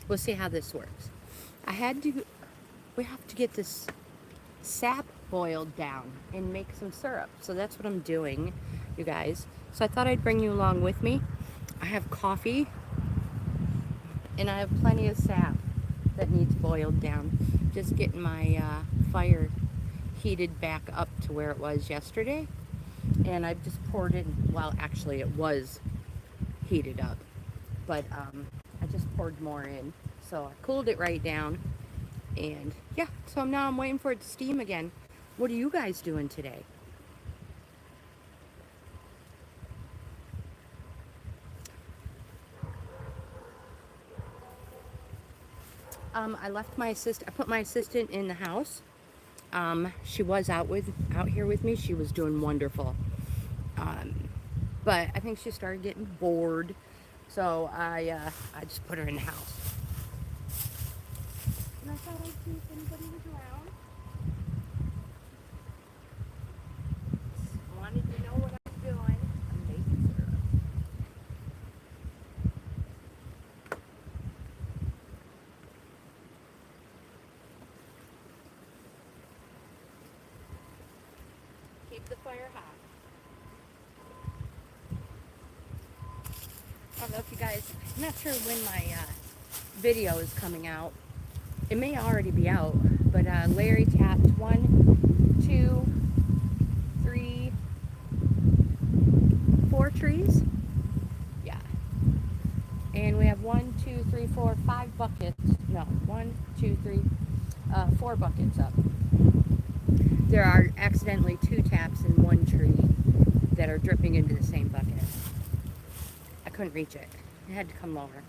We'll see how this works. We have to get this sap boiled down and make some syrup. So that's what I'm doing, you guys. So I thought I'd bring you along with me. I have coffee and I have plenty of sap that needs boiled down. Just getting my fire heated back up to where it was yesterday. And I've just poured it, well, actually it was heated up, but I just poured more in. So I cooled it right down, and yeah, so now I'm waiting for it to steam again. What are you guys doing today? I left my assistant. I put my assistant in the house. She was out here with me. She was doing wonderful. Um, but I think she started getting bored, so I just put her in the house. And I thought I'd see if anybody was around. Wanted to know what I was doing. I'm making syrup. Keep the fire hot. I don't know if you guys, I'm not sure when my video is coming out. It may already be out, but Larry tapped 1, 2, 3, 4 trees. Yeah. And we have 1, 2, 3, 4, 5 buckets. No, 1, 2, 3, 4 buckets up. There are accidentally 2 taps in 1 tree that are dripping into the same bucket. I couldn't reach it. It had to come lower.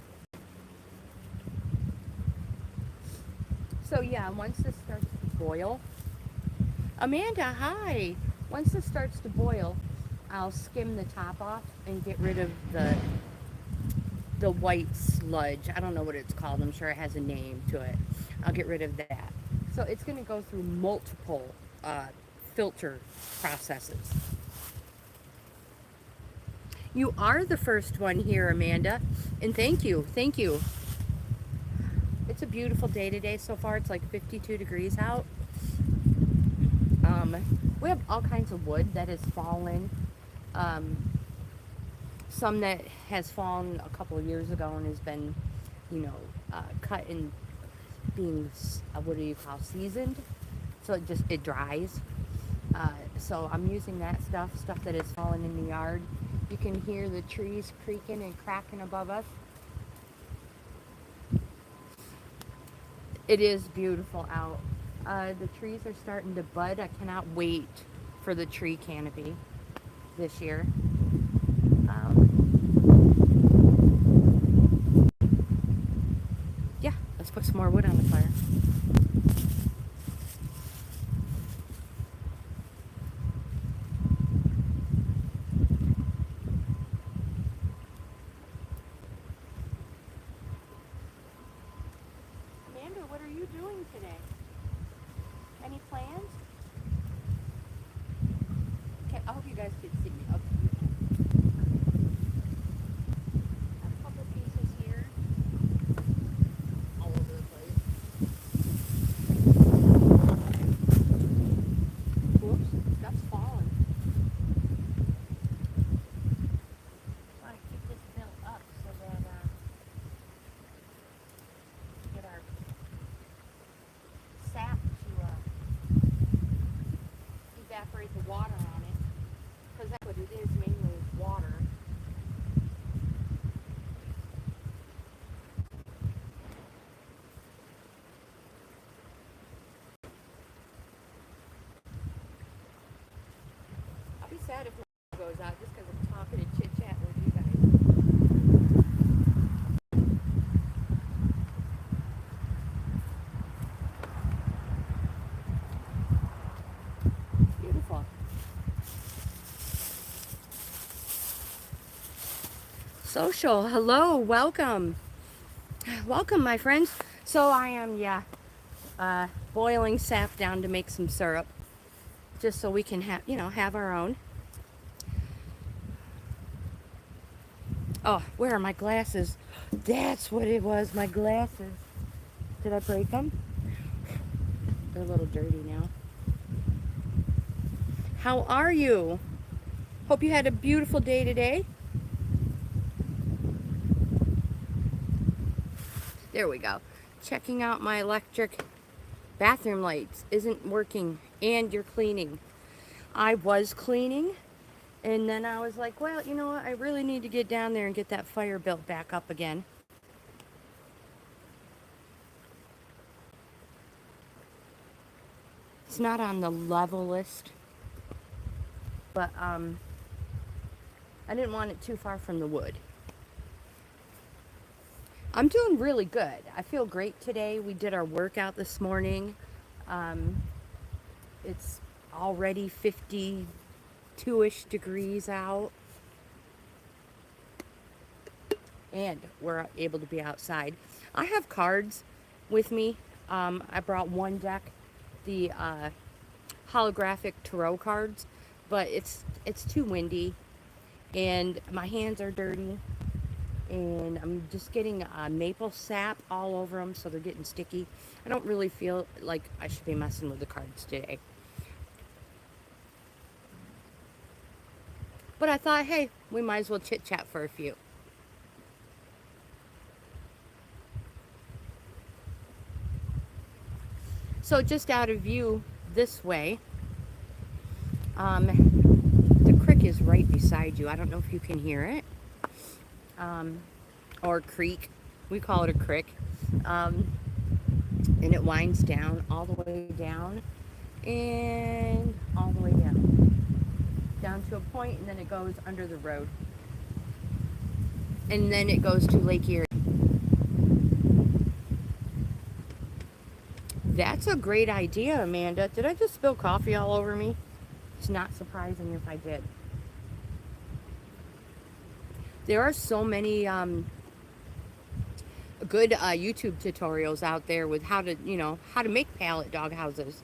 So yeah, once this starts to boil, Amanda, hi. Once this starts to boil, I'll skim the top off and get rid of the white sludge. I don't know what it's called. I'm sure it has a name to it. I'll get rid of that. So it's going to go through multiple filter processes. You are the first one here, Amanda, and thank you. It's a beautiful day today so far. It's like 52 degrees out. We have all kinds of wood that has fallen. Some that has fallen a couple of years ago and has been, cut and being, what do you call, seasoned. So it dries. So I'm using that stuff that has fallen in the yard. You can hear the trees creaking and cracking above us. It is beautiful out. The trees are starting to bud. I cannot wait for the tree canopy this year. Yeah, let's put some more wood on the fire. Amanda, what are you doing today? Any plans? Okay, I hope you guys could see me. Okay. A couple pieces here. All over the place. Whoops, stuff's falling. I want to keep this built up so that get our sap to evaporate the water on it, because that's what it is, mainly is water. I'll be sad if my goes out just because I'm talking and chit chat with you guys. Beautiful. Social, hello, welcome. Welcome, my friends. So I am, boiling sap down to make some syrup, just so we can have our own. Oh, where are my glasses? That's what it was, my glasses. Did I break them? They're a little dirty now. How are you? Hope you had a beautiful day today. There we go. Checking out my electric bathroom lights. Isn't working. And you're cleaning. I was cleaning. And then I was like, well, you know what? I really need to get down there and get that fire built back up again. It's not on the level list. But I didn't want it too far from the wood. I'm doing really good. I feel great today. We did our workout this morning. It's already 52-ish degrees out. And we're able to be outside. I have cards with me. I brought one deck, the holographic tarot cards, but it's too windy and my hands are dirty. And I'm just getting maple sap all over them, so they're getting sticky. I don't really feel like I should be messing with the cards today. But I thought, hey, we might as well chit-chat for a few. So just out of view this way, the creek is right beside you. I don't know if you can hear it. Or creek. We call it a creek. And it winds down all the way down and all the way down to a point, and then it goes under the road. And then it goes to Lake Erie. That's a great idea, Amanda. Did I just spill coffee all over me? It's not surprising if I did. There are so many good YouTube tutorials out there with how to make pallet dog houses.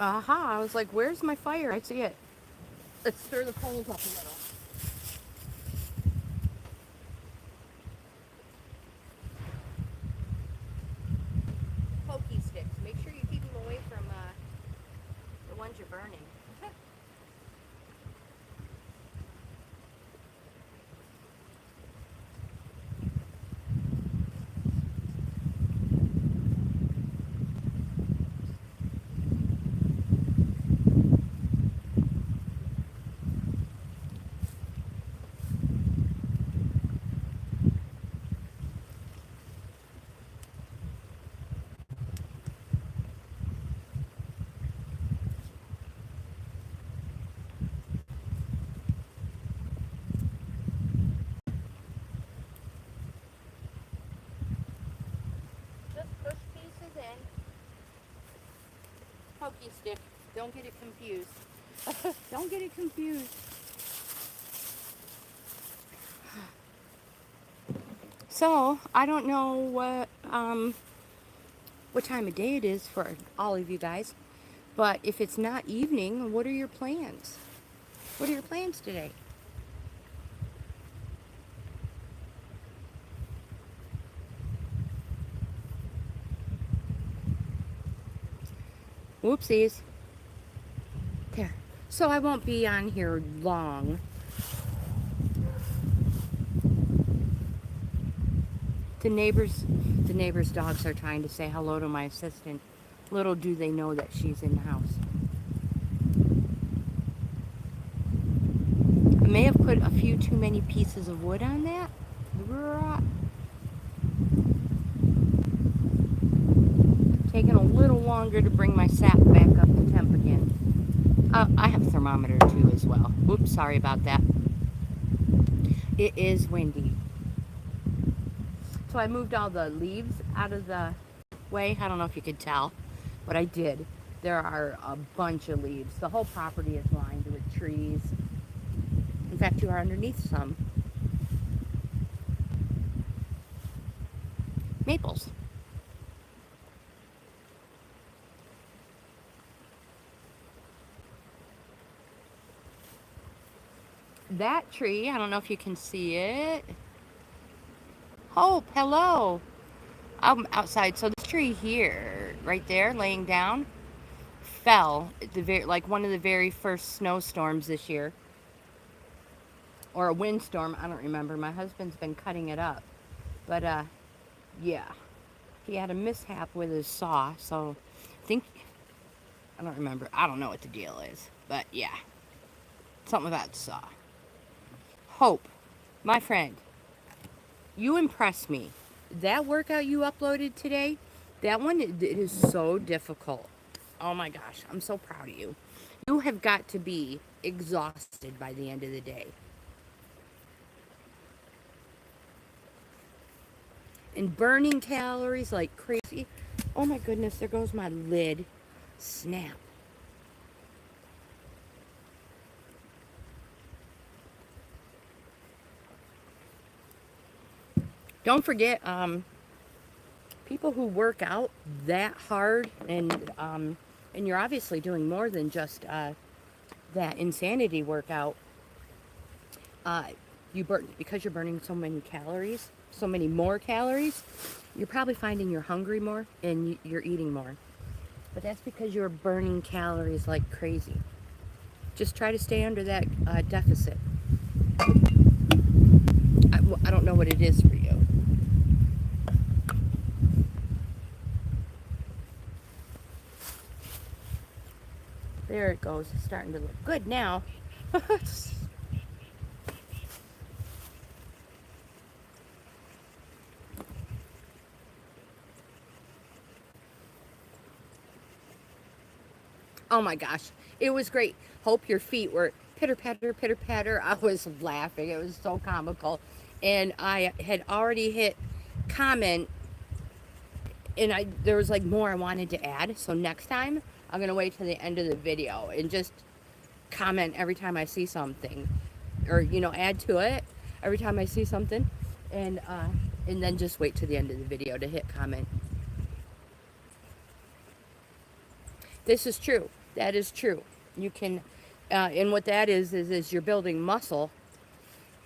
Aha, I was like, where's my fire? I see it. Let's stir the coals up a little. Pokey sticks. Make sure you keep them away from the ones you're burning. Pokey stick. Don't get it confused. Don't get it confused. So, I don't know what time of day it is for all of you guys, but if it's not evening, what are your plans? What are your plans today? Whoopsies. There. So I won't be on here long. The neighbors' dogs are trying to say hello to my assistant. Little do they know that she's in the house. I may have put a few too many pieces of wood on that. Taking a little longer to bring my sap back up to temp again. I have a thermometer too as well. Oops, sorry about that. It is windy. So I moved all the leaves out of the way. I don't know if you could tell, but I did. There are a bunch of leaves. The whole property is lined with trees. In fact, you are underneath some maples. that tree, I don't know if you can see it. Hope, hello. I'm outside. So this tree here, right there, laying down, fell at the like one of the very first snowstorms this year, or a windstorm. I don't remember. My husband's been cutting it up, but yeah, he had a mishap with his saw. So I think I don't remember. I don't know what the deal is, but yeah, something about the saw. Hope, my friend, you impress me. That workout you uploaded today, that one, it is so difficult. Oh my gosh, I'm so proud of you. You have got to be exhausted by the end of the day. And burning calories like crazy. Oh my goodness, there goes my lid. Snap. Don't forget, people who work out that hard, and you're obviously doing more than just that insanity workout. You burn because you're burning so many calories, so many more calories. You're probably finding you're hungry more and you're eating more, but that's because you're burning calories like crazy. Just try to stay under that deficit. I don't know what it is for you. There it goes. It's starting to look good now. Oh my gosh, it was great. Hope your feet were pitter patter, pitter patter. I was laughing. It was so comical. And I had already hit comment, and there was like more I wanted to add. So next time, I'm going to wait till the end of the video and just comment every time I see something, or, you know, add to it every time I see something. And then just wait till the end of the video to hit comment. This is true. That is true. You can, and what that is you're building muscle,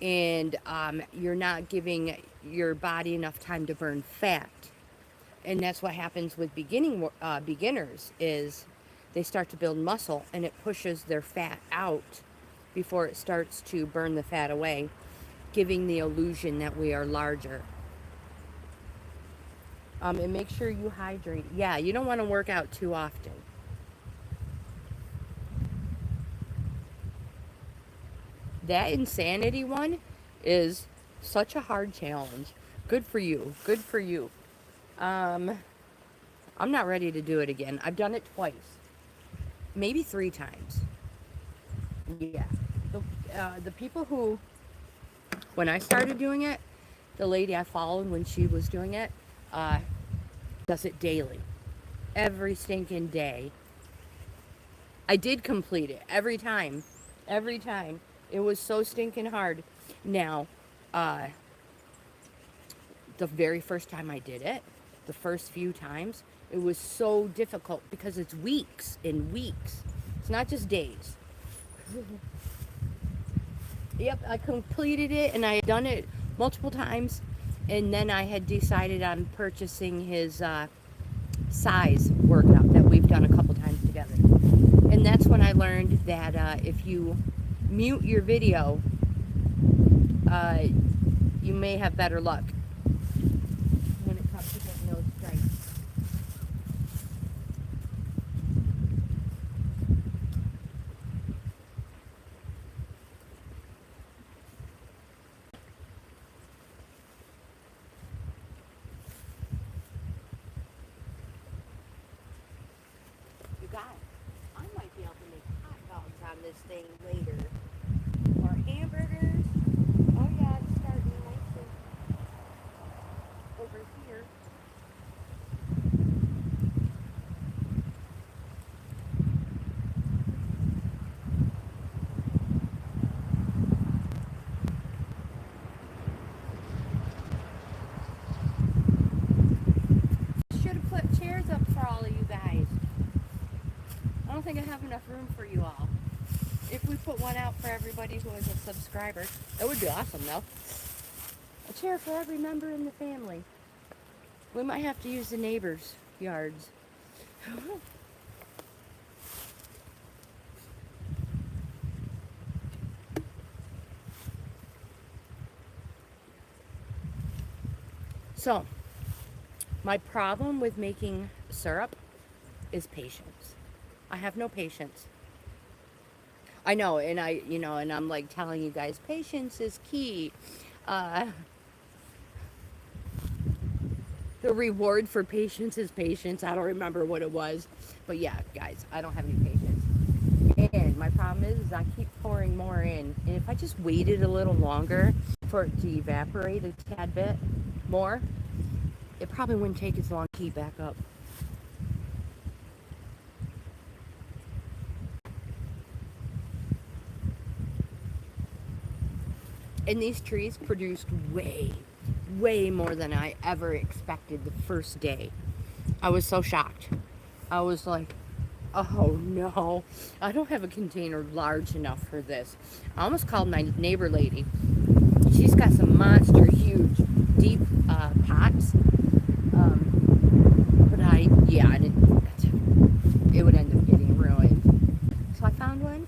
and you're not giving your body enough time to burn fat. And that's what happens with beginners is they start to build muscle, and it pushes their fat out before it starts to burn the fat away, giving the illusion that we are larger. And make sure you hydrate. Yeah, you don't want to work out too often. That insanity one is such a hard challenge. Good for you. Good for you. I'm not ready to do it again. I've done it twice, maybe 3 times. Yeah. The people who, when I started doing it, the lady I followed when she was doing it, does it daily. Every stinking day. I did complete it every time. Every time. It was so stinking hard. Now, the very first time I did it, the first few times, it was so difficult because it's weeks and weeks. It's not just days. Yep, I completed it, and I had done it multiple times, and then I had decided on purchasing his size workout that we've done a couple times together. And that's when I learned that if you mute your video, you may have better luck when it comes to getting those strikes. You guys, I might be able to make hot dogs on this thing later. Or hamburgers. Oh yeah, it's starting nice over here. Should have put chairs up for all of you guys. I don't think I have enough room for you all. If we put put one out for everybody who is a subscriber. That would be awesome, though. A chair for every member in the family. We might have to use the neighbors' yards. So, my problem with making syrup is patience. I have no patience. I know, and and I'm like telling you guys, patience is key. Uh, the reward for patience is patience. I don't remember what it was, but yeah, guys, I don't have any patience. And my problem is I keep pouring more in, and if I just waited a little longer for it to evaporate a tad bit more, it probably wouldn't take as long to heat back up. And these trees produced way more than I ever expected the first day. I was so shocked. I was like, oh no, I don't have a container large enough for this. I almost called my neighbor lady. She's got some monster huge deep pots. But it would end up getting ruined. So I found one,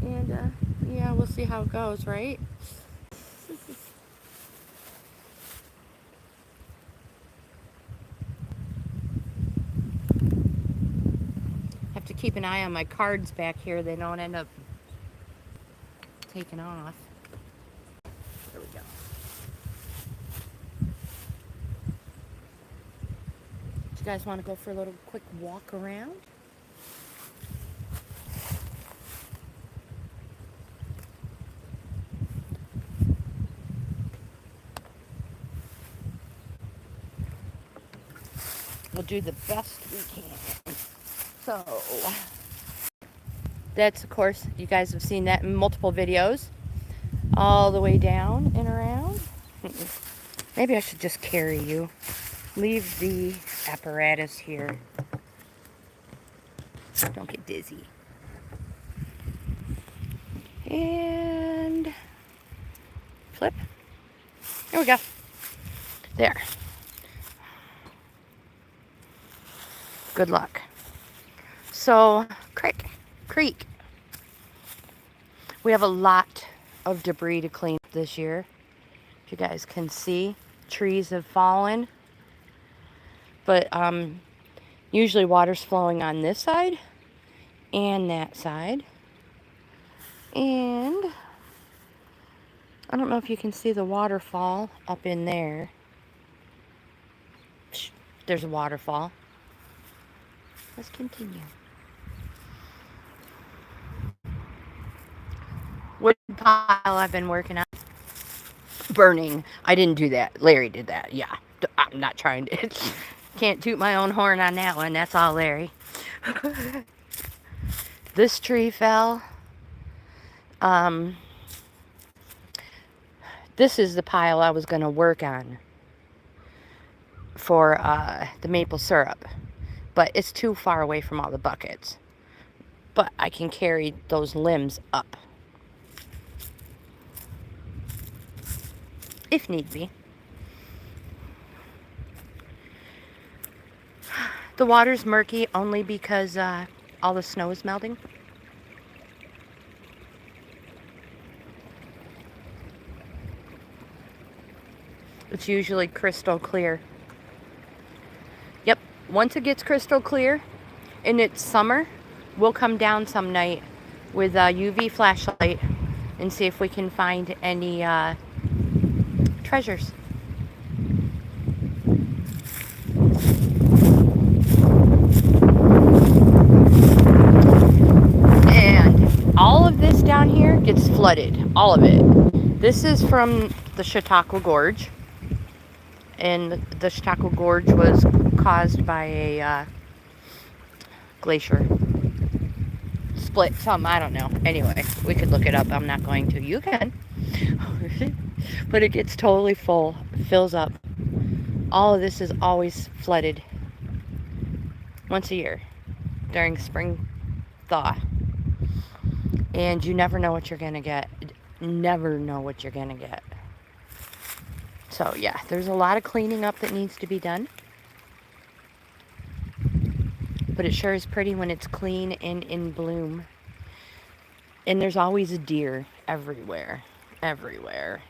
and yeah, we'll see how it goes, right? Have to keep an eye on my cards back here. They don't end up taking off. There we go. Do you guys want to go for a little quick walk around? We'll do the best we can. So, that's, of course, you guys have seen that in multiple videos. All the way down and around. Maybe I should just carry you. Leave the apparatus here. Don't get dizzy. And flip. There we go. There. Good luck. So, creek. We have a lot of debris to clean up this year. If you guys can see, trees have fallen. But usually water's flowing on this side and that side. And I don't know if you can see the waterfall up in there. There's a waterfall. Let's continue. Wood pile I've been working on. Burning. I didn't do that. Larry did that. Yeah. I'm not trying to. Can't toot my own horn on that one. That's all Larry. This tree fell. This is the pile I was going to work on for the maple syrup. But it's too far away from all the buckets. But I can carry those limbs up, if need be. The water's murky only because all the snow is melting. It's usually crystal clear. Yep, once it gets crystal clear and it's summer, we'll come down some night with a UV flashlight and see if we can find any treasures. And all of this down here gets flooded, all of it. This is from the Chautauqua Gorge. And the Chautauqua Gorge was caused by a glacier split, something, I don't know. Anyway, we could look it up. I'm not going to. You can. But it gets totally full, fills up. All of this is always flooded once a year during spring thaw. And you never know what you're going to get. Never know what you're going to get. So yeah, there's a lot of cleaning up that needs to be done. But it sure is pretty when it's clean and in bloom. And there's always a deer everywhere. Everywhere.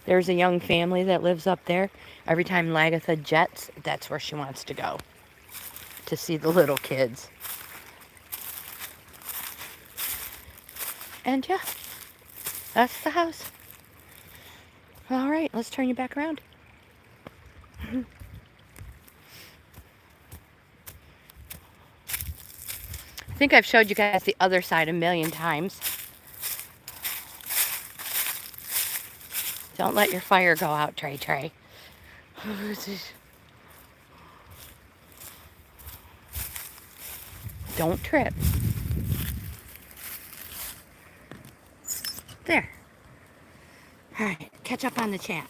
There's a young family that lives up there. Every time Lagatha jets, that's where she wants to go. To see the little kids. And yeah, that's the house. All right, let's turn you back around. I think I've showed you guys the other side a million times. Don't let your fire go out, Trey Trey. Don't trip. There. All right, catch up on the chat.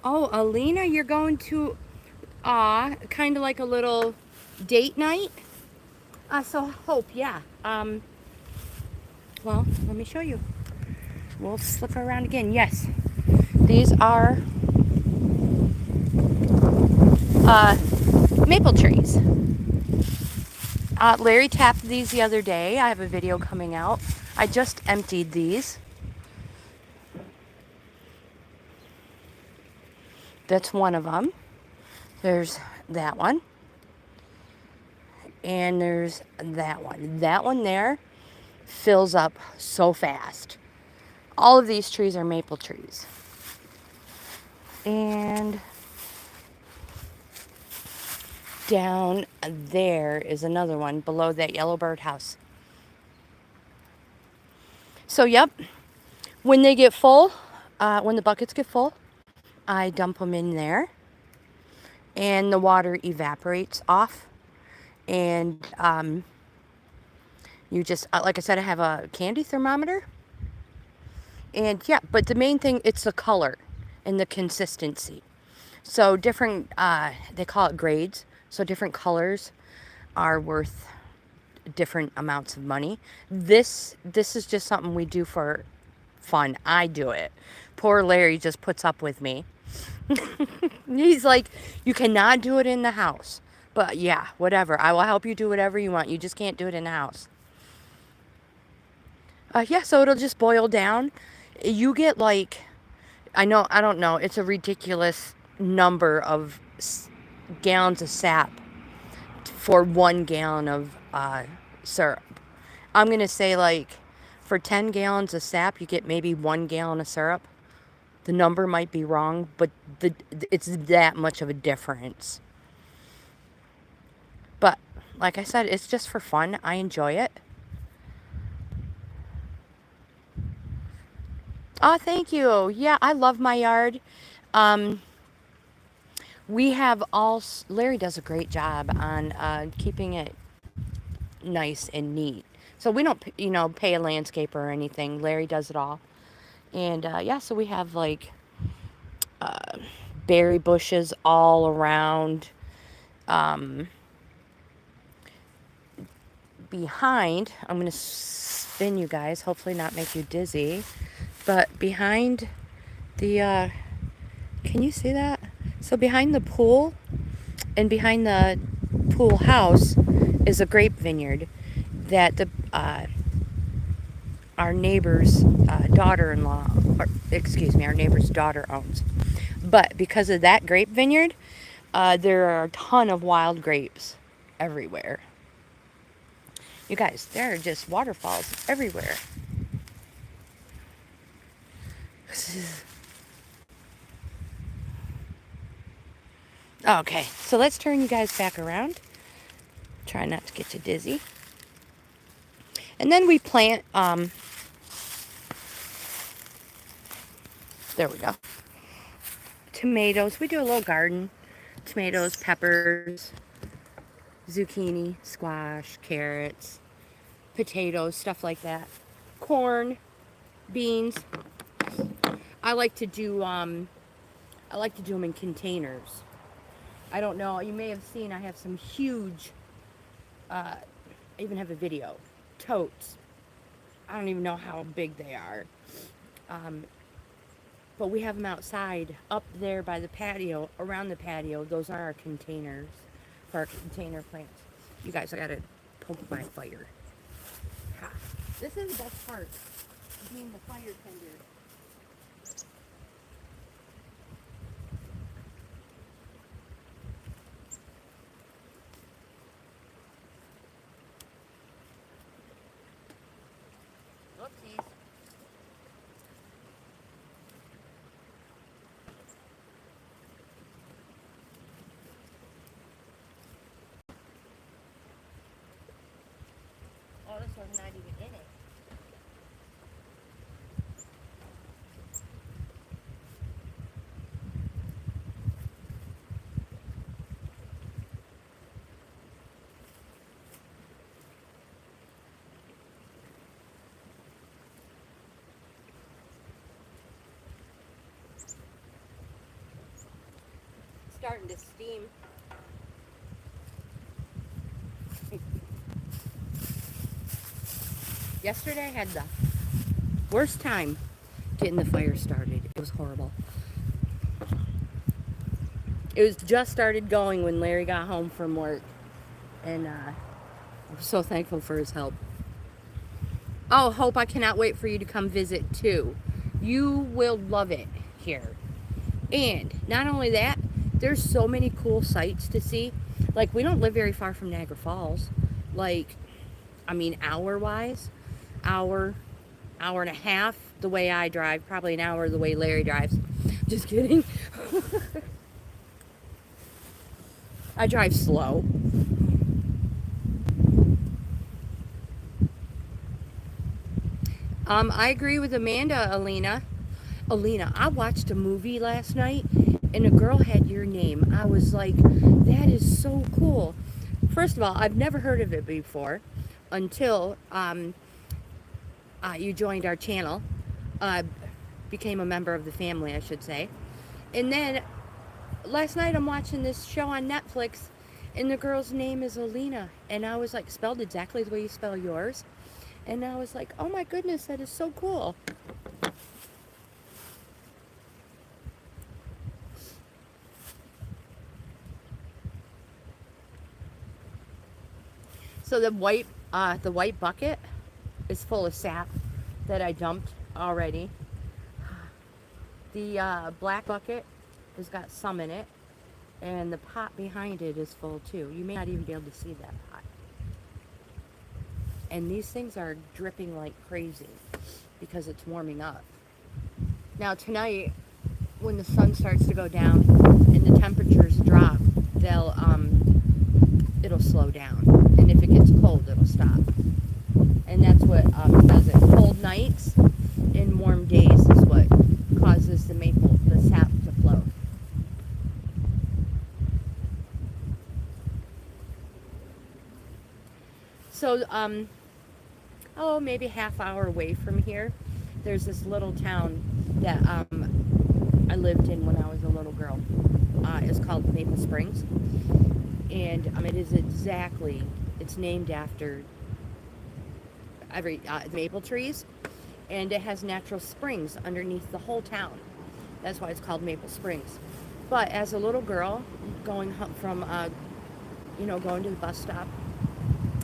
Oh, Alina, you're going to, kind of like a little date night? So Hope, yeah. Well, let me show you. We'll flip her around again. Yes, these are maple trees. Larry tapped these the other day. I have a video coming out. I just emptied these. That's one of them. There's that one. And there's that one. That one there fills up so fast. All of these trees are maple trees. And down there is another one below that yellow birdhouse. So, yep. When they get full, when the buckets get full, I dump them in there. And the water evaporates off. And you just, like I said, I have a candy thermometer. And yeah, but the main thing, it's the color and the consistency. So different, they call it grades. So different colors are worth different amounts of money. This is just something we do for fun. I do it. Poor Larry just puts up with me. He's like, you cannot do it in the house. But yeah, whatever. I will help you do whatever you want. You just can't do it in the house. Yeah, so it'll just boil down. You get like, I don't know, it's a ridiculous number of gallons of sap for 1 gallon of syrup. I'm going to say like for 10 gallons of sap, you get maybe 1 gallon of syrup. The number might be wrong, but it's that much of a difference. But like I said, it's just for fun. I enjoy it. Oh, thank you. Yeah, I love my yard. We have Larry does a great job on keeping it nice and neat. So we don't, pay a landscaper or anything. Larry does it all. And yeah, so we have like berry bushes all around. Behind, I'm going to spin you guys, hopefully not make you dizzy. But behind the, can you see that? So behind the pool and behind the pool house is a grape vineyard that our neighbor's daughter-in-law, our neighbor's daughter owns. But because of that grape vineyard, there are a ton of wild grapes everywhere. You guys, there are just waterfalls everywhere. Okay, so let's turn you guys back around. Try not to get you dizzy. And then we plant, there we go. Tomatoes. We do a little garden. Tomatoes, peppers, zucchini, squash, carrots, potatoes, stuff like that. Corn, beans. I like to do them in containers. I don't know, you may have seen I have some huge, I even have a video, totes. I don't even know how big they are. But we have them outside, up there by the patio, around the patio. Those are our containers for our container plants. You guys, I gotta poke my fire. Ha. This is the best part, being the fire tender. Oopsies. Oh, this one's not even in it. Starting to steam. Yesterday I had the worst time getting the fire started. It was horrible. It was just started going when Larry got home from work, and I'm so thankful for his help. Oh, Hope, I cannot wait for you to come visit too. You will love it here. And not only that, there's so many cool sights to see. Like, we don't live very far from Niagara Falls. Like, I mean, hour-wise, hour and a half the way I drive, probably an hour the way Larry drives. Just kidding. I drive slow. I agree with Amanda, Alina. I watched a movie last night and a girl had your name. I was like, that is so cool. First of all, I've never heard of it before until you joined our channel, became a member of the family, I should say. And then last night I'm watching this show on Netflix and the girl's name is Alina, and I was like, spelled exactly the way you spell yours. And I was like, oh my goodness, that is so cool. So the white bucket is full of sap that I dumped already. The black bucket has got some in it, and the pot behind it is full too. You may not even be able to see that pot. And these things are dripping like crazy because it's warming up. Now tonight, when the sun starts to go down and the temperatures drop, it'll slow down. And if it gets cold, it'll stop. And that's what does it. Cold nights and warm days is what causes the sap to flow. So, maybe a half hour away from here, there's this little town that I lived in when I was a little girl. It's called Maple Springs. And it's named after maple trees. And it has natural springs underneath the whole town. That's why it's called Maple Springs. But as a little girl, going from, going to the bus stop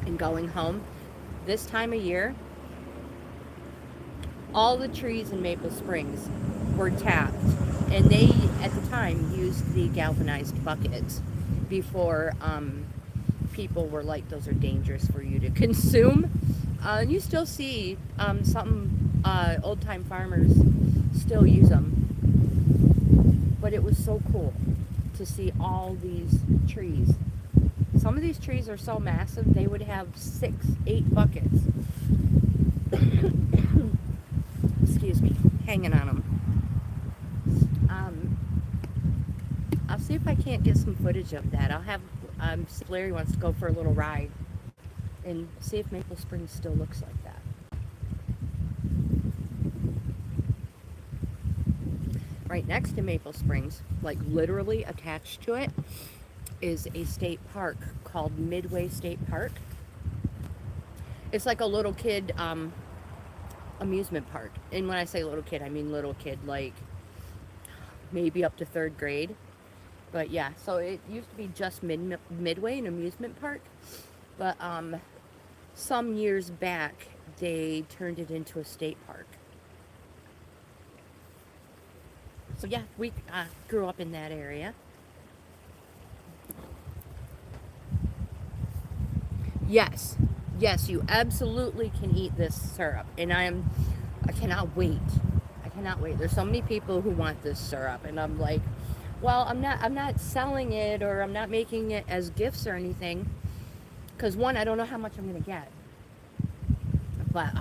and going home, this time of year, all the trees in Maple Springs were tapped. And they, at the time, used the galvanized buckets before people were like, those are dangerous for you to consume. And you still see some old-time farmers still use them. But it was so cool to see all these trees. Some of these trees are so massive, they would have 6, 8 buckets. Excuse me, hanging on them. I'll see if I can't get some footage of that. I'll have, see if Larry wants to go for a little ride and see if Maple Springs still looks like that. right next to Maple Springs, like literally attached to it, is a state park called Midway State Park. It's like a little kid amusement park. And when I say little kid, I mean little kid, like maybe up to third grade. But yeah, so it used to be just Midway, an amusement park. But some years back, they turned it into a state park. So yeah, we grew up in that area. Yes, yes, you absolutely can eat this syrup, and I cannot wait. I cannot wait. There's so many people who want this syrup, and I'm like, well, I'm not selling it, or I'm not making it as gifts or anything, because one, I don't know how much I'm gonna get, but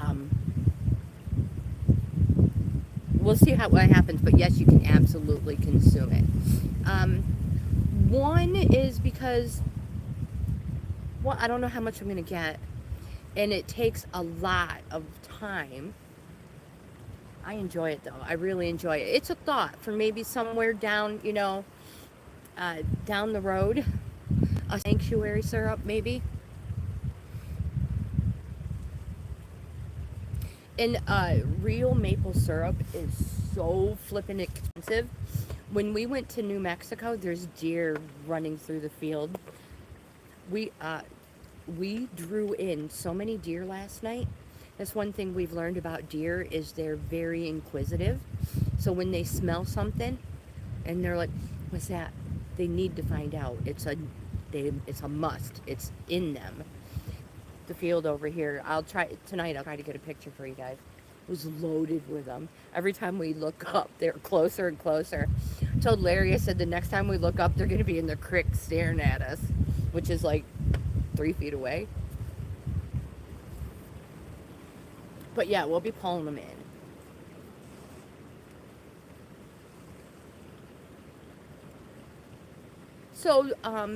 we'll see what happens. But yes, you can absolutely consume it. One is because, well, I don't know how much I'm gonna get, and it takes a lot of time. I enjoy it though. I really enjoy it. It's a thought for maybe somewhere down, down the road, a sanctuary syrup maybe. And real maple syrup is so flippin' expensive. When we went to New Mexico, there's deer running through the field. We we drew in so many deer last night. That's one thing we've learned about deer is they're very inquisitive. So when they smell something and they're like, "What's that?" They need to find out. It's a must. It's in them. The field over here. I'll try to get a picture for you guys. It was loaded with them. Every time we look up, they're closer and closer. I told Larry, I said the next time we look up, they're going to be in the creek staring at us, which is like 3 feet away. But yeah, we'll be pulling them in. So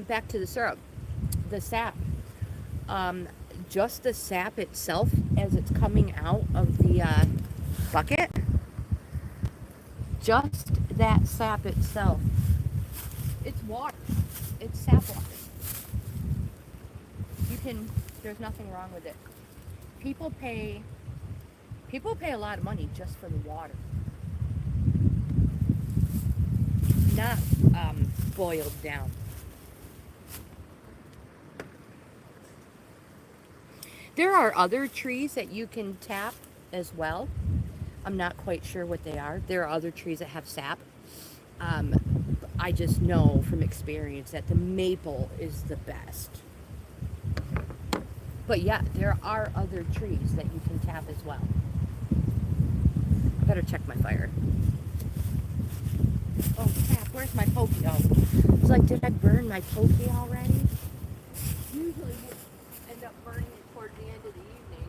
back to the syrup, the sap. Um, just the sap itself, as it's coming out of the bucket, just that sap itself, it's water. It's sap water. You can. There's nothing wrong with it. People pay. People pay a lot of money just for the water, not boiled down. There are other trees that you can tap as well. I'm not quite sure what they are. There are other trees that have sap. Um, I just know from experience that the maple is the best. But yeah, there are other trees that you can tap as well. I better check my fire. Oh crap, where's my pokey? Oh, it's like, did I burn my pokey already? Usually we end up burning it toward the end of the evening.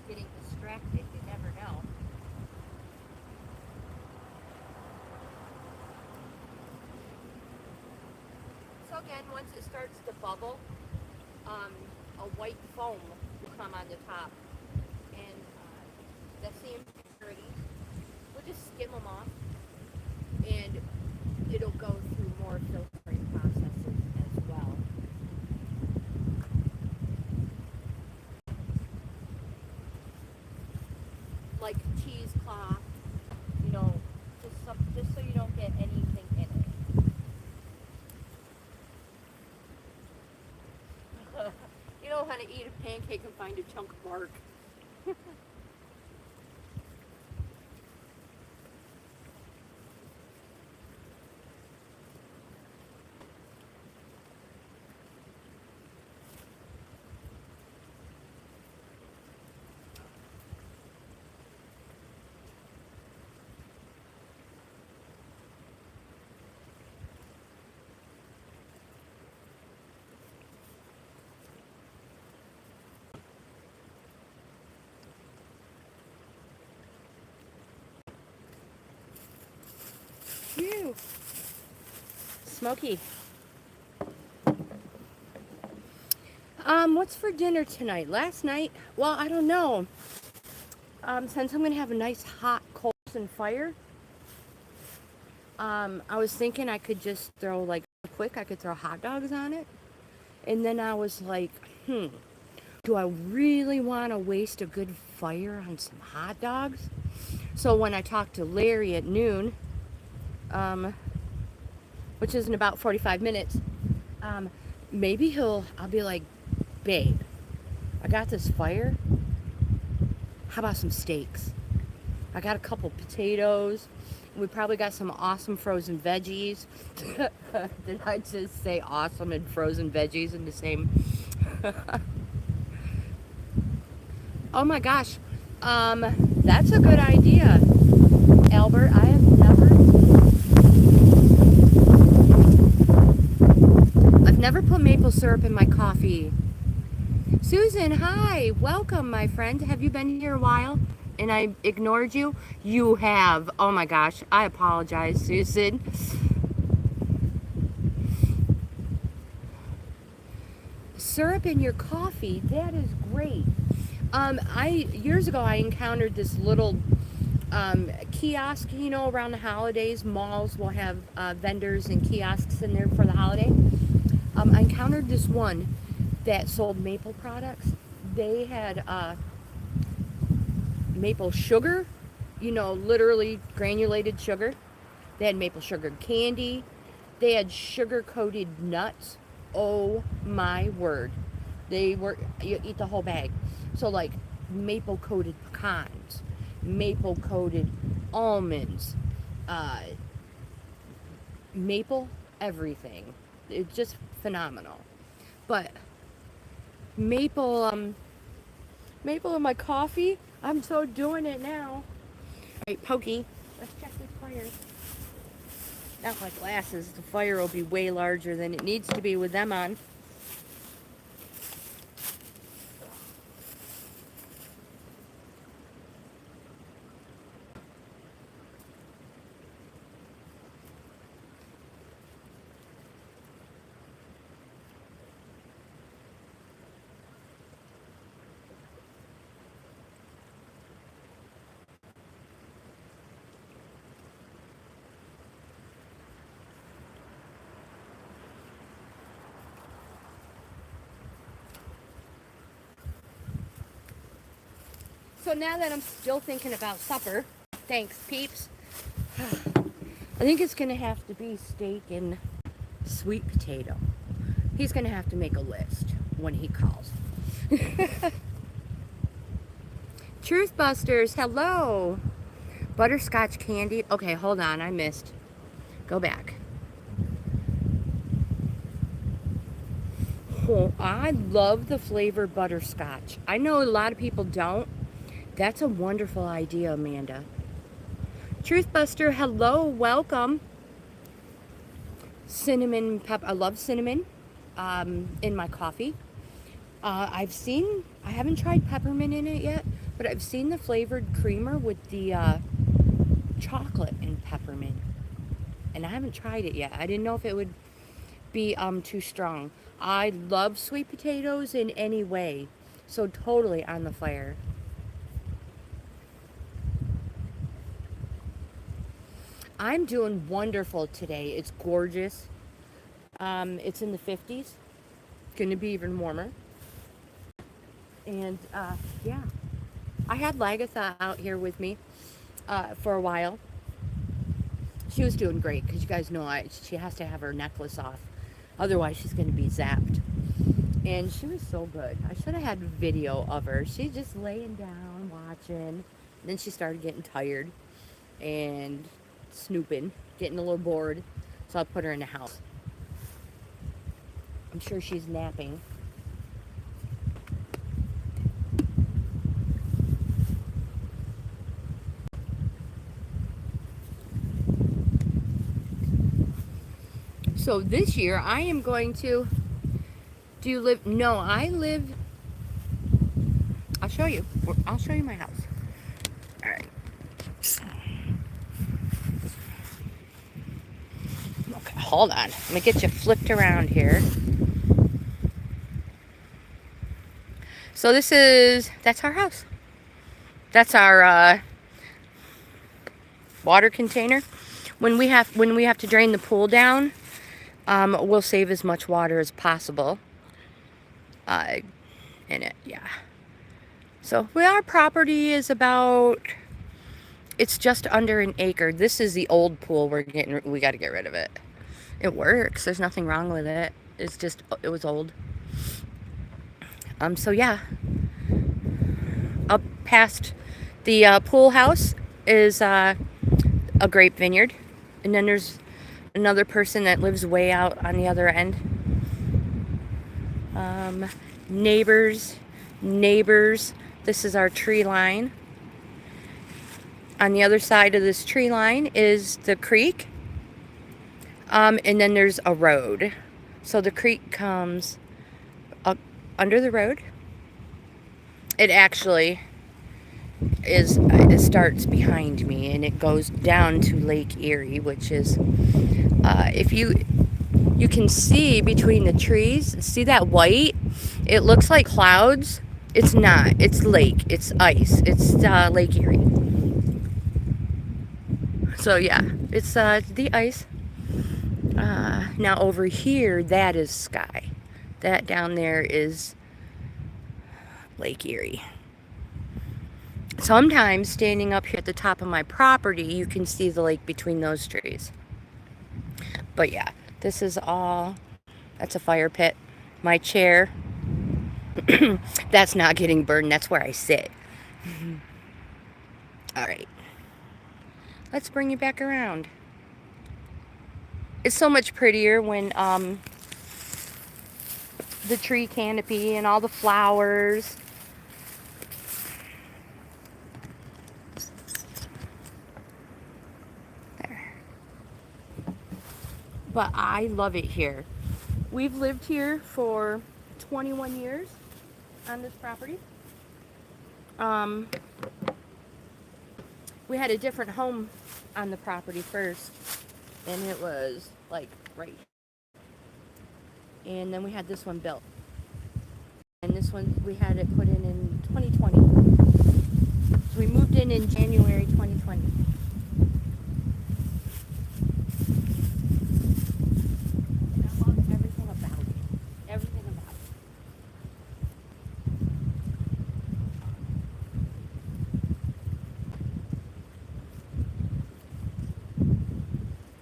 Getting distracted, you never know. So again, once it starts to bubble, a white foam will come on the top. And that's the impurities. We'll just skim them off, and it'll go through more filtering processes as well. Like cheesecloth, just so you don't get anything in it. You know how to eat a pancake and find a chunk of bark. Phew. Smoky. What's for dinner tonight? Last night, well, I don't know. Since I'm gonna have a nice hot cold syrups and fire. I was thinking I could just throw, like, quick, I could throw hot dogs on it. And then I was like, do I really want to waste a good fire on some hot dogs? So when I talked to Larry at noon, which is in about 45 minutes, maybe I'll be like, babe, I got this fire. How about some steaks? I got a couple potatoes. We probably got some awesome frozen veggies. Did I just say awesome and frozen veggies in the same? Oh my gosh. That's a good idea, Albert. I've never put maple syrup in my coffee. Susan, hi. Welcome, my friend. Have you been here a while? And I ignored you? You have. Oh my gosh. I apologize, Susan. Syrup in your coffee. That is great. Years ago I encountered this little kiosk, you know, around the holidays. Malls will have vendors and kiosks in there for the holiday. I encountered this one that sold maple products. They had maple sugar, you know, literally granulated sugar. They had maple sugar candy. They had sugar-coated nuts. Oh my word. You eat the whole bag. So like maple-coated pecans, maple-coated almonds, maple everything. It's just phenomenal. But maple in my coffee, I'm so doing it now. All right, Pokey, let's check this fire. Not my glasses. The fire will be way larger than it needs to be with them on. So now that I'm still thinking about supper, thanks peeps, I think it's going to have to be steak and sweet potato. He's going to have to make a list when he calls. Truthbusters, hello. Butterscotch candy. Okay, hold on, I missed. Go back. Oh, I love the flavor butterscotch. I know a lot of people don't. That's a wonderful idea, Amanda. Truthbuster, hello, welcome. Cinnamon pepper. I love cinnamon in my coffee. I haven't tried peppermint in it yet, but I've seen the flavored creamer with the chocolate and peppermint. And I haven't tried it yet. I didn't know if it would be too strong. I love sweet potatoes in any way, so totally on the fire. I'm doing wonderful today. It's gorgeous. It's in the 50s. It's going to be even warmer. And yeah, I had Lagatha out here with me for a while. She was doing great because you guys know she has to have her necklace off. Otherwise, she's going to be zapped. And she was so good. I should have had video of her. She's just laying down, watching. Then she started getting tired and snooping, getting a little bored. So I put her in the house. I'm sure she's napping. So this year I am going to I'll show you my house. All right. Okay, hold on. Let me get you flipped around here. So that's our house. That's our water container. When we have to drain the pool down, we'll save as much water as possible in it. Yeah. So our property is about, it's just under an acre. This is the old pool. We got to get rid of it. It works. There's nothing wrong with it. It's just, it was old. So yeah, up past the pool house is a grape vineyard, and then there's another person that lives way out on the other end. Neighbors. This is our tree line. On the other side of this tree line is the creek, and then there's a road. So the creek comes up under the road. It actually it starts behind me, and it goes down to Lake Erie, which is, if you can see between the trees, see that white? It looks like clouds. It's not. It's lake. It's ice. It's Lake Erie. So yeah, it's the ice. Now over here, that is sky. That down there is Lake Erie. Sometimes standing up here at the top of my property, you can see the lake between those trees. But yeah, this is all, that's a fire pit. My chair, that's not getting burned. That's where I sit. All right. Let's bring you back around. It's so much prettier when the tree canopy and all the flowers. There. But I love it here. We've lived here for 21 years on this property. We had a different home on the property first, and it was like right. And then we had this one built. And this one, we had it put in 2020. So we moved in January 2020. And I love everything about it. Everything about it.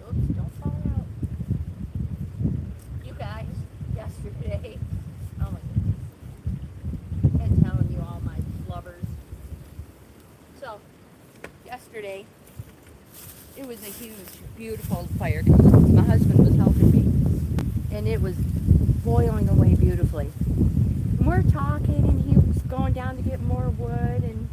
Oops, don't fall out. You guys, yesterday, oh my goodness. I'm telling you all my blubbers. So, yesterday, it was a huge, beautiful fire. My husband was helping me, and it was boiling away beautifully. And we're talking, and he was going down to get more wood, and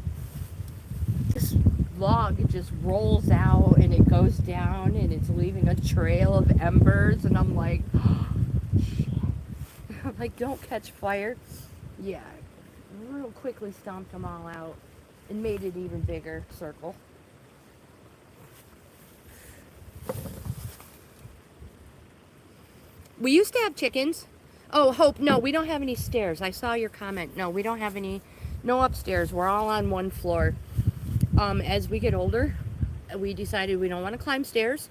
this log, it just rolls out, and it goes down, and it's leaving a trail of embers, and I'm like, oh, shit. I'm like, don't catch fire. Yeah, real quickly stomped them all out and made it even bigger circle. We used to have chickens. Oh, Hope, no, we don't have any stairs. I saw your comment. No, we don't have any, no upstairs. We're all on one floor. As we get older, we decided we don't want to climb stairs.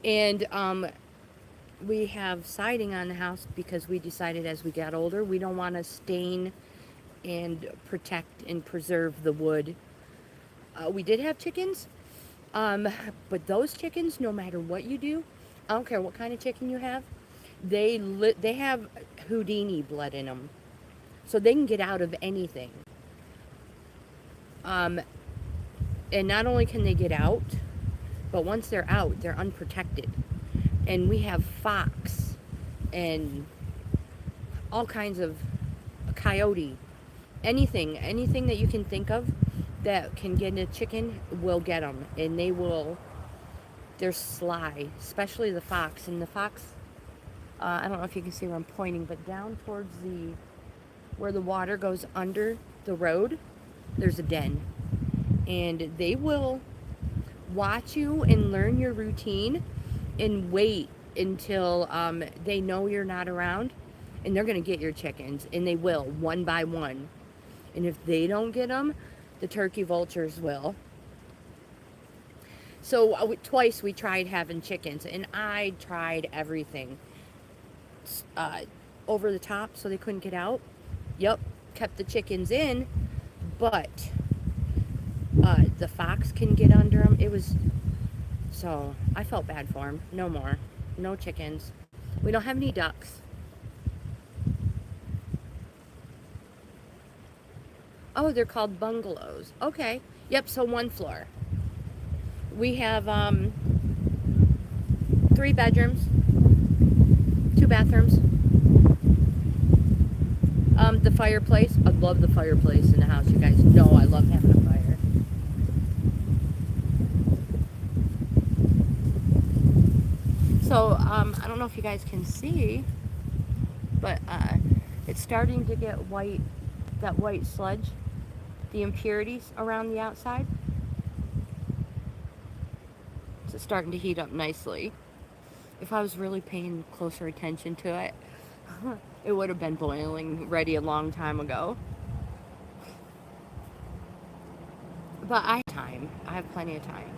And we have siding on the house because we decided as we got older, we don't want to stain and protect and preserve the wood. We did have chickens, but those chickens, no matter what you do, I don't care what kind of chicken you have, they have Houdini blood in them, so they can get out of anything. And not only can they get out, but once they're out, they're unprotected. And we have fox and all kinds of coyote, anything that you can think of that can get a chicken will get them, and they're sly, especially the fox. And the fox, I don't know if you can see where I'm pointing, but down towards where the water goes under the road, there's a den, and they will watch you and learn your routine and wait until they know you're not around, and they're going to get your chickens, and they will, one by one. And if they don't get them, the turkey vultures will. So twice we tried having chickens, and I tried everything. Uh, Over the top so they couldn't get out. Yep, kept the chickens in, but the fox can get under them. It was, so I felt bad for him. No more. No chickens. We don't have any ducks. Oh, they're called bungalows. Okay. Yep, so one floor. We have 3 bedrooms, 2 bathrooms. The fireplace. I love the fireplace in the house. You guys know I love having a fire. So, I don't know if you guys can see, but it's starting to get white, that white sludge, the impurities around the outside. So it's starting to heat up nicely. If I was really paying closer attention to it, it would have been boiling ready a long time ago. But I have time. I have plenty of time.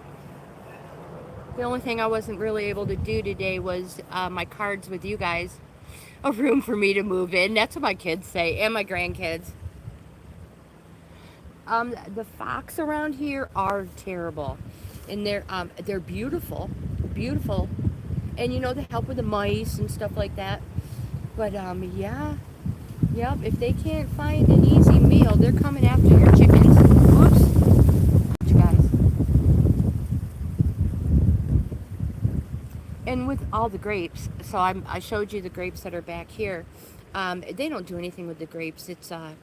The only thing I wasn't really able to do today was my cards with you guys. A room for me to move in. That's what my kids say, and my grandkids. The fox around here are terrible, and they're beautiful, beautiful, and you know they help with the mice and stuff like that. But yeah, yep. If they can't find an easy meal, they're coming after your chickens. Oops, you guys. And with all the grapes, so I showed you the grapes that are back here. They don't do anything with the grapes. It's a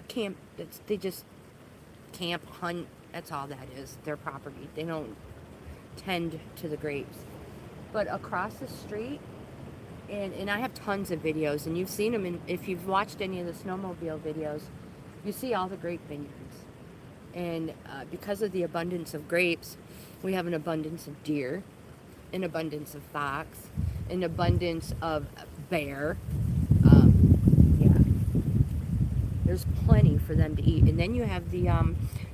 camp. They just camp, hunt. That's all that is. Their property. They don't tend to the grapes. But across the street, and I have tons of videos, and you've seen them. And if you've watched any of the snowmobile videos, you see all the grape vineyards. And because of the abundance of grapes, we have an abundance of deer, an abundance of fox, an abundance of bear. Yeah, there's plenty for them to eat. And then you have the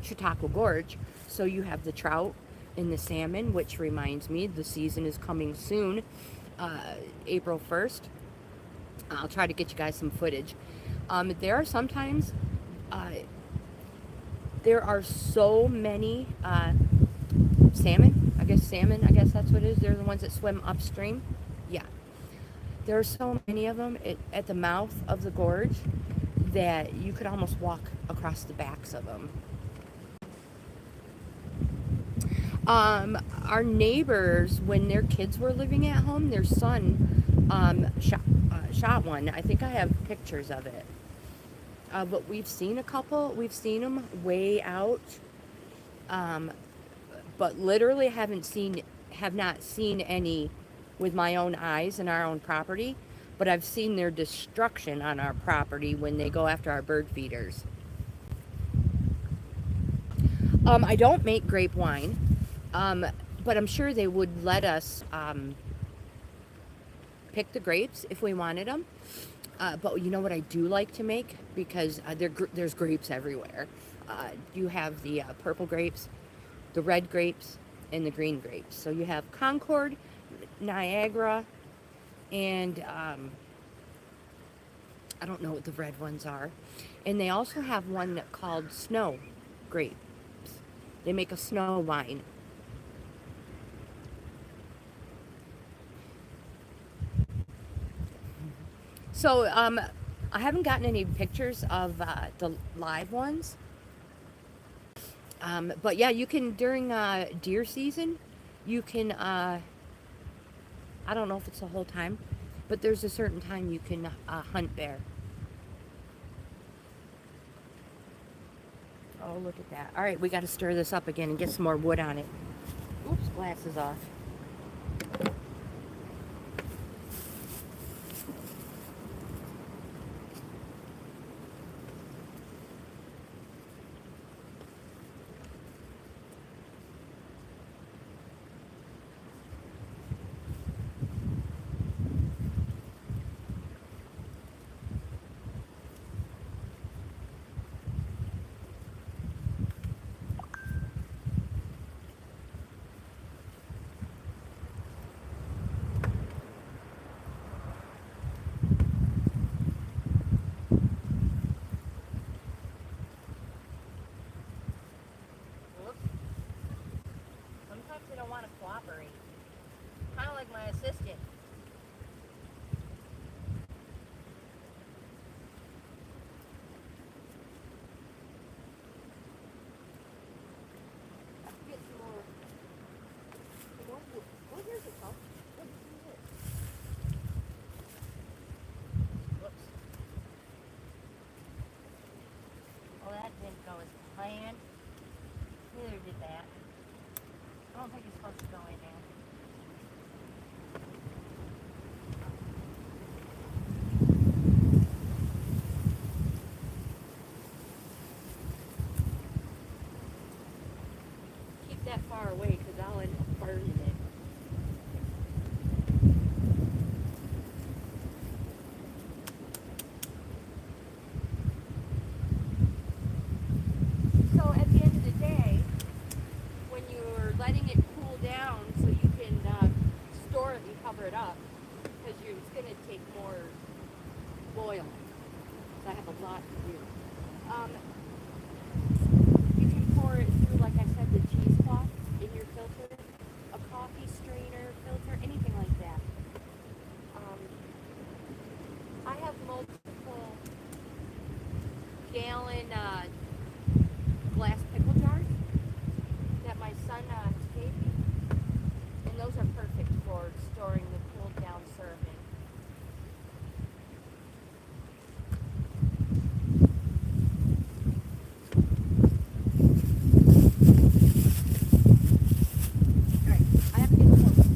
Chautauqua Gorge, so you have the trout and the salmon, which reminds me the season is coming soon, April 1st. I'll try to get you guys some footage. There are sometimes, there are so many salmon, I guess that's what it is. They're the ones that swim upstream. Yeah. There are so many of them at the mouth of the gorge that you could almost walk across the backs of them. Our neighbors, when their kids were living at home, their son shot one. I think I have pictures of it. But we've seen a couple. We've seen them way out. But literally have not seen any with my own eyes in our own property. But I've seen their destruction on our property when they go after our bird feeders. I don't make grape wine. But I'm sure they would let us pick the grapes if we wanted them. But you know what I do like to make? Because there's grapes everywhere. You have the purple grapes, the red grapes, and the green grapes. So you have Concord, Niagara, and I don't know what the red ones are. And they also have one called snow grapes. They make a snow wine. So, I haven't gotten any pictures of the live ones. But yeah, you can, during deer season, you can, I don't know if it's the whole time, but there's a certain time you can hunt bear. Oh, look at that. All right, we got to stir this up again and get some more wood on it. Oops, glasses off. going to want to cooperate. Kind of like my assistant. Get some more. Oh, here's a cup. Whoops. Oh, that didn't go as planned. Neither did that. I don't think it's supposed to go in there. Keep that far away because I'll end up burning it. So at the end of the day, when you're letting it cool down so you can store it and cover it up, because it's going to take more boiling. So I have a lot to do. You can pour it through, like I said, the cheesecloth in your filter, a coffee strainer filter, anything like that. I have multiple gallon glass pickle jars that my son gave me, and those are perfect for storing the cooled down syrup in. Alright, I have to get close.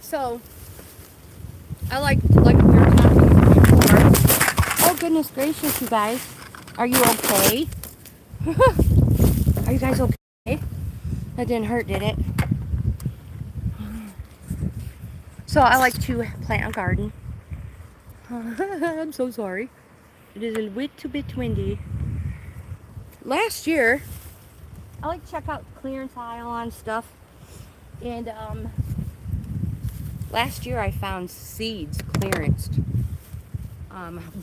So, I like we were talking before. Oh goodness gracious, you guys. Are you okay? Are you guys okay? That didn't hurt, did it? So I like to plant a garden. I'm so sorry. It is a little bit windy. Last year, I like to check out clearance aisle on stuff. And last year I found seeds clearanced.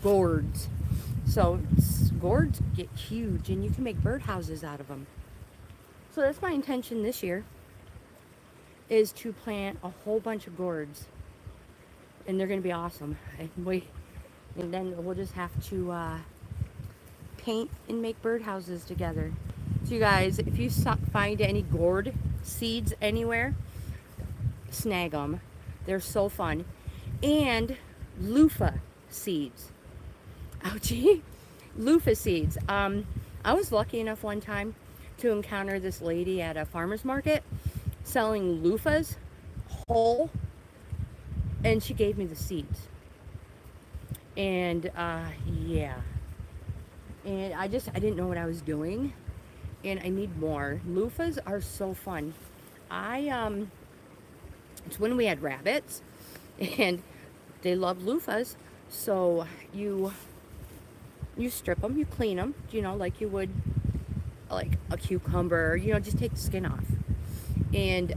Gourds. So gourds get huge and you can make birdhouses out of them. So that's my intention this year, is to plant a whole bunch of gourds. And they're going to be awesome. And then we'll just have to paint and make birdhouses together. So you guys, if you find any gourd seeds anywhere, snag them. They're so fun. And loofah seeds. Ouchie. Loofah seeds. I was lucky enough one time to encounter this lady at a farmer's market selling loofahs whole, and she gave me the seeds. And yeah, and I didn't know what I was doing, and I need more. Loofahs are so fun. It's when we had rabbits, and they love loofahs. So you strip them, you clean them, you know, like you would like a cucumber. You know, just take the skin off, and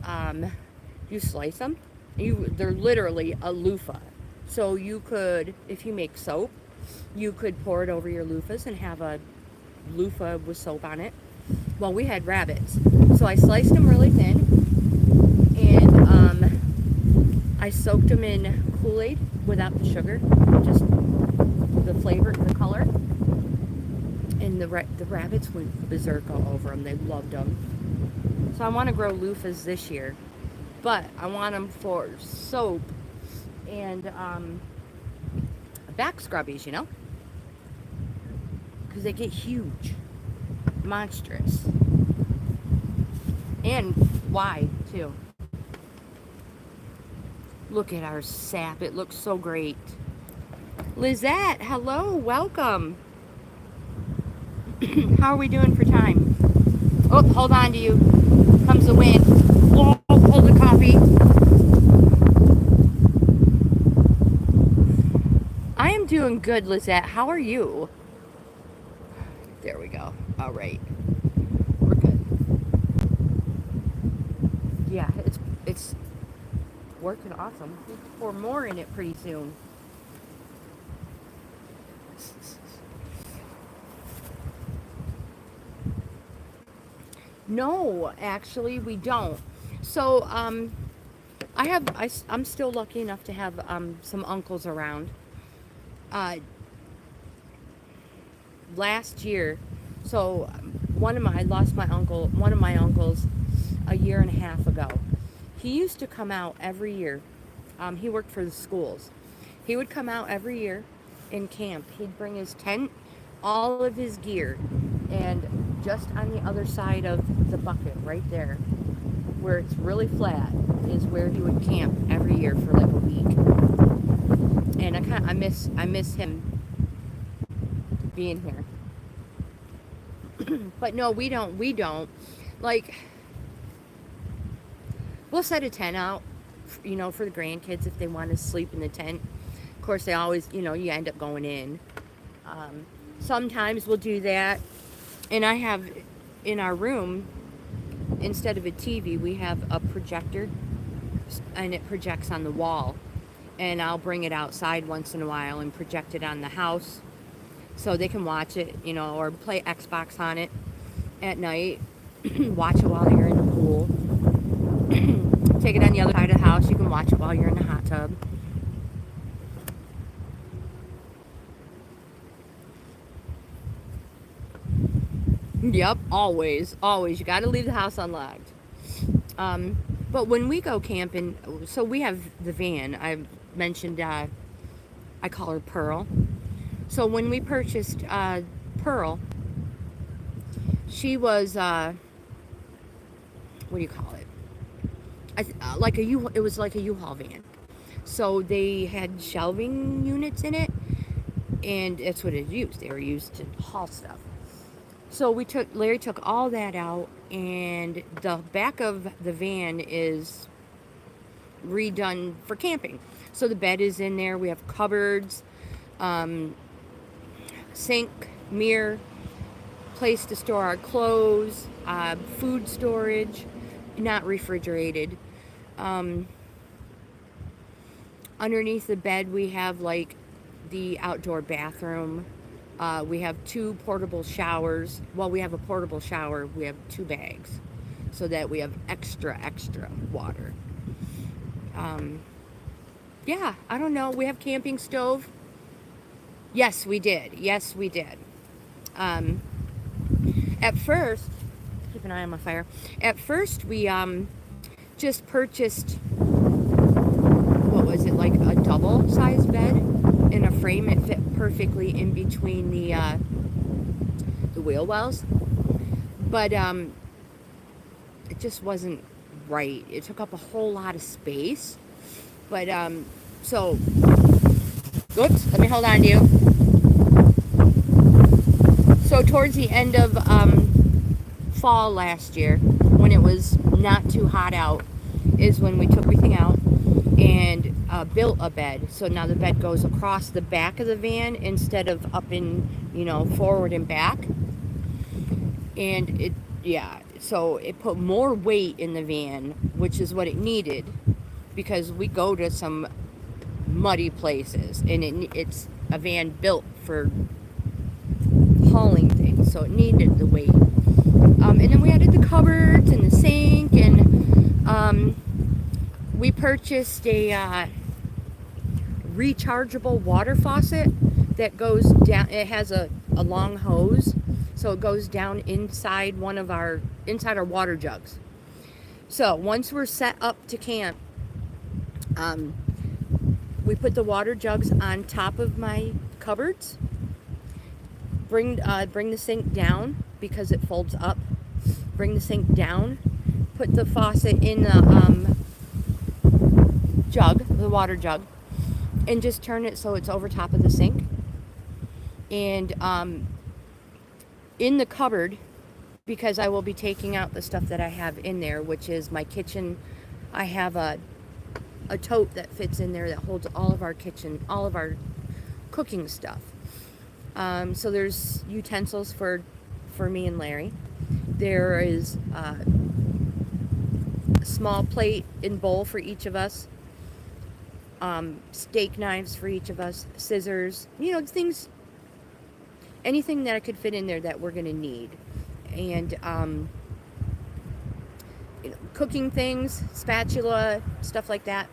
you slice them. They're literally a loofah. So you could, if you make soap, you could pour it over your loofahs and have a loofah with soap on it. Well, we had rabbits, so I sliced them really thin, and I soaked them in Kool-Aid without the sugar, just the flavor, the color, and the rabbits went berserk all over them. They loved them. So I want to grow loofahs this year, but I want them for soap and back scrubbies, you know? Because they get huge. Monstrous. And wide, too. Look at our sap. It looks so great. Lizette, hello. Welcome. How are we doing for time? Oh, hold on to you. Comes the wind. Oh, hold the coffee. I am doing good, Lizette. How are you? There we go. All right. We're good. Yeah, it's working awesome. We'll pour more in it pretty soon. No, actually, we don't. So, I'm still lucky enough to have some uncles around. Last year, so I lost one of my uncles a year and a half ago. He used to come out every year. He worked for the schools. He would come out every year in camp. He'd bring his tent, all of his gear, and just on the other side of the bucket, right there, where it's really flat, is where he would camp every year for like a week. And I miss him being here. But no, we don't. Like, we'll set a tent out, you know, for the grandkids if they want to sleep in the tent. Of course, they always, you know, you end up going in. Sometimes we'll do that. And I have, in our room, instead of a TV, we have a projector, and it projects on the wall. And I'll bring it outside once in a while and project it on the house so they can watch it, you know, or play Xbox on it at night. Watch it while you're in the pool. Take it on the other side of the house. You can watch it while you're in the hot tub. Yep, always. You got to leave the house unlocked. But when we go camping, so we have the van. I mentioned, I call her Pearl. So when we purchased Pearl, she was, what do you call it? It was like a U-Haul van. So they had shelving units in it, and that's what it used. They were used to haul stuff. So Larry took all that out, and the back of the van is redone for camping. So the bed is in there. We have cupboards, sink, mirror, place to store our clothes, food storage, not refrigerated. Underneath the bed we have like the outdoor bathroom. We have 2 portable showers. Well, we have a portable shower. We have 2 bags so that we have extra water. Yeah, I don't know. We have camping stove. Yes, we did. At first, keep an eye on my fire. At first, we just purchased, what was it, like a double-sized bed in a frame. It fit perfectly in between the wheel wells, but it just wasn't right. It took up a whole lot of space. But so, oops, let me hold on to you. So towards the end of fall last year, when it was not too hot out, is when we took everything out and built a bed. So now the bed goes across the back of the van instead of up in, you know, forward and back. And so it put more weight in the van, which is what it needed, because we go to some muddy places, and it's a van built for hauling things, so it needed the weight. And then we added the cupboards and the sink, and we purchased a rechargeable water faucet that goes down. It has a long hose, so it goes down inside our water jugs. So once we're set up to camp, we put the water jugs on top of my cupboards. Bring the sink down because it folds up. Bring the sink down. Put the faucet in the jug, the water jug, and just turn it so it's over top of the sink. And in the cupboard, because I will be taking out the stuff that I have in there, which is my kitchen. I have a tote that fits in there that holds all of our cooking stuff. So there's utensils for me and Larry. There is a small plate and bowl for each of us. Steak knives for each of us. Scissors. Things. Anything that I could fit in there that we're going to need. And cooking things, spatula, stuff like that.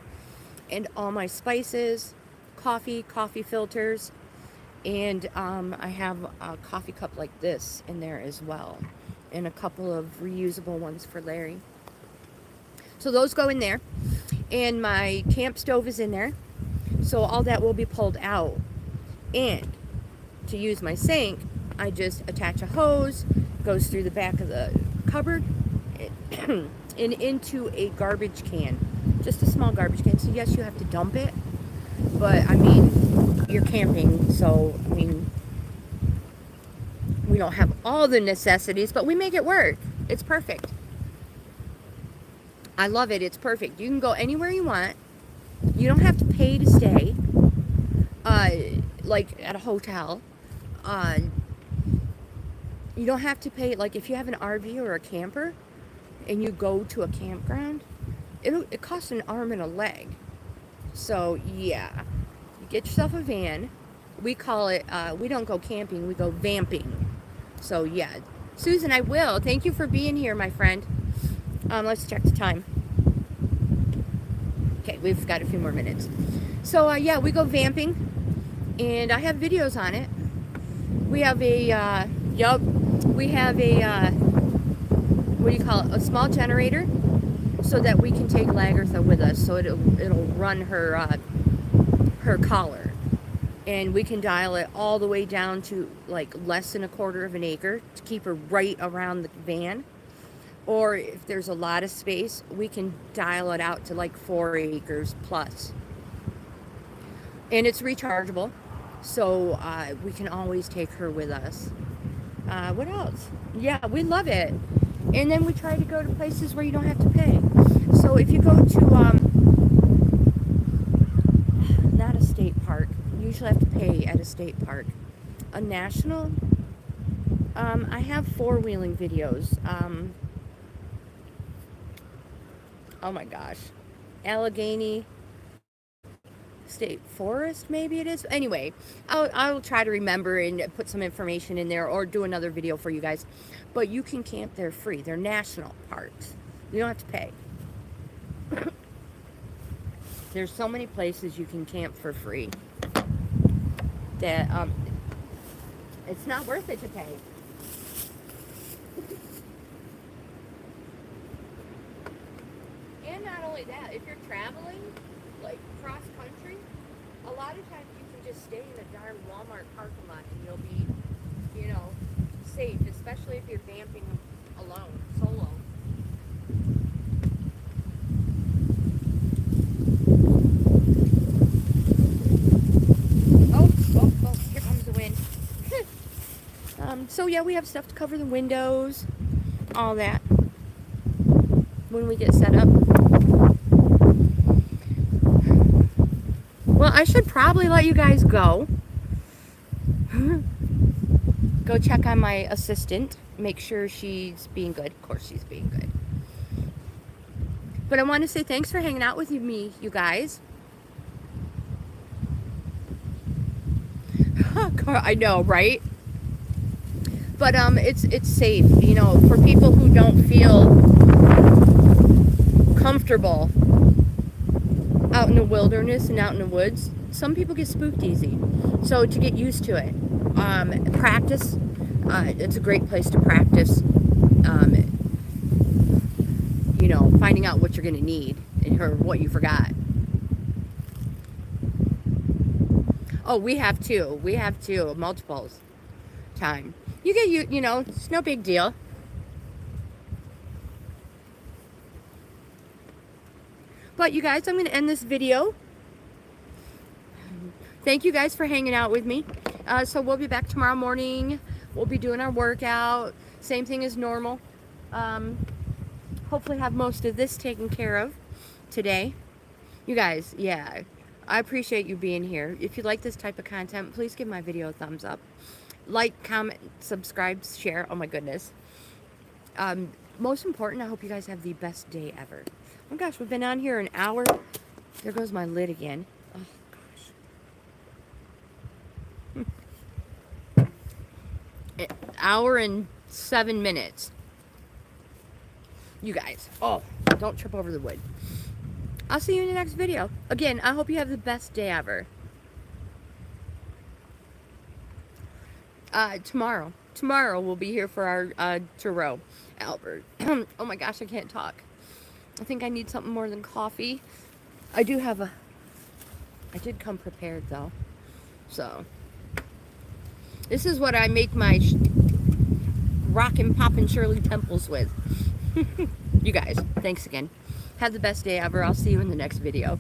And all my spices, coffee filters. And I have a coffee cup like this in there as well. And a couple of reusable ones for Larry. So those go in there. And my camp stove is in there. So all that will be pulled out. And to use my sink, I just attach a hose, goes through the back of the cupboard, and into a garbage can. Just a small garbage can. So yes, you have to dump it. But, I mean, you're camping, so, I mean, we don't have all the necessities, but we make it work. It's perfect. I love it. It's perfect. You can go anywhere you want. You don't have to pay to stay, like at a hotel. You don't have to pay, like if you have an RV or a camper and you go to a campground, it costs an arm and a leg. So yeah, you get yourself a van. We call it, we don't go camping, we go vamping. So yeah, Susan, I will. Thank you for being here, my friend. Let's check the time. Okay, we've got a few more minutes. So yeah, we go vamping, and I have videos on it. We have a, we have a, what do you call it? A small generator, so that we can take Lagertha with us, so it'll run her her collar, and we can dial it all the way down to like less than 1/4 of an acre to keep her right around the van. Or if there's a lot of space, we can dial it out to like 4 acres plus. And it's rechargeable, so we can always take her with us. What else? Yeah, we love it. And then we try to go to places where you don't have to pay. So if you go to, not a state park, you usually have to pay at a state park. A national, I have 4-wheeling videos. Oh my gosh, Allegheny State Forest, maybe it is. Anyway, I'll try to remember and put some information in there, or do another video for you guys. But you can camp there free. They're national parks. You don't have to pay. There's so many places you can camp for free that it's not worth it to pay. And not only that, if you're traveling, like cross country, a lot of times you can just stay in a darn Walmart parking lot and you'll be, safe, especially if you're vamping alone, solo. Oh, here comes the wind. So yeah, we have stuff to cover the windows, all that, when we get set up. Well, I should probably let you guys go. Go check on my assistant. Make sure she's being good. Of course she's being good. But I want to say thanks for hanging out with me, you guys. I know, right? But it's safe, for people who don't feel comfortable out in the wilderness and out in the woods. Some people get spooked easy, so to get used to it, practice. It's a great place to practice. Finding out what you're going to need or what you forgot. Oh, we have two. We have two. Multiples. Time. You get, you know, it's no big deal. But you guys, I'm going to end this video. Thank you guys for hanging out with me. So we'll be back tomorrow morning. We'll be doing our workout. Same thing as normal. Hopefully have most of this taken care of today. You guys, yeah, I appreciate you being here. If you like this type of content, please give my video a thumbs up. Like, comment, subscribe, share. Oh my goodness. Most important, I hope you guys have the best day ever. Oh gosh, we've been on here an hour. There goes my lid again. Oh gosh. An hour and 7 minutes. You guys. Oh, don't trip over the wood. I'll see you in the next video. Again, I hope you have the best day ever. Tomorrow we'll be here for our Tarot, Albert. Oh my gosh, I can't talk. I think I need something more than coffee. I did come prepared though. So, this is what I make my rockin' poppin' Shirley Temples with. You guys, thanks again. Have the best day ever. I'll see you in the next video.